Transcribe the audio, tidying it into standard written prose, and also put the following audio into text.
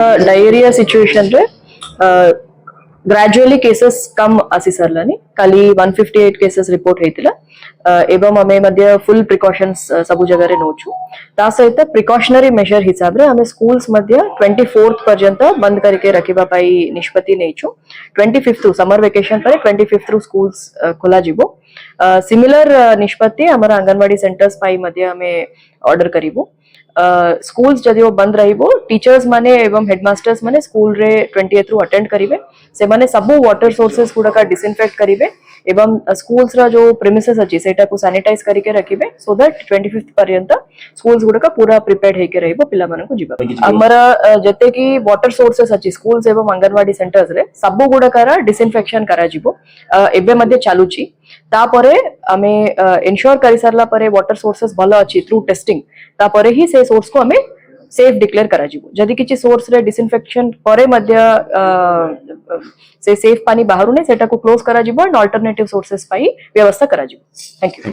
Diarrhoea situation रे gradually cases कम आसी सरलानी काली 158 cases report हेतिला एवं हमें मध्य फुल प्रिकॉशंस सब जगह रे नोचु ता सहित प्रिकॉशनरी मेजर हिसाब रे हमें स्कूल्स मध्य 24th पर्यंत बंद करके रखिबा पाई निष्पत्ति नेचु 25th समर वेकेशन पर 25th स्कूल्स खोला जिवो सिमिलर निष्पत्ति हमारा आंगनवाड़ी सेंटर्स पाई मध्य हमें ऑर्डर करिवो स्कूल्स जदि वो बंद रहिबो टीचर्स माने एवं हेडमास्टर्स माने स्कूल रे 28 रु अटेंड करिवे से माने सब वाटर सोर्सेस गुडा का डिसइनफेक्ट करिवे एवं स्कूल्स रा जो प्रेमिसेस अछि सेटा को सैनिटाइज करके रखिबे सो दैट 25th पर्यंत स्कूल्स गुडा का पूरा प्रिपेयर्ड हेके रहिबो पिला माने को जिबा हमरा जते की वाटर सोर्सेस अछि स्कूल्स एवं आंगनवाड़ी सेंटर्स रे सब गुडा का डिसइनफेक्शन करा जिवो एबे मध्ये चालुची तापरे हमें इन्श्योर करि सरला परे वाटर सोर्सेस भलो अछि थ्रू टेस्टिंग तापरे ही से सोर्स को हमें सेफ डिक्लेयर करा जिवो जदि किछि सोर्स रे डिसइनफेक्शन परे मध्य से सेफ पानी बाहरु ने सेटा को क्लोज करा जिवो एंड अल्टरनेटिव सोर्सेस पाई व्यवस्था करा जिवो थैंक यू।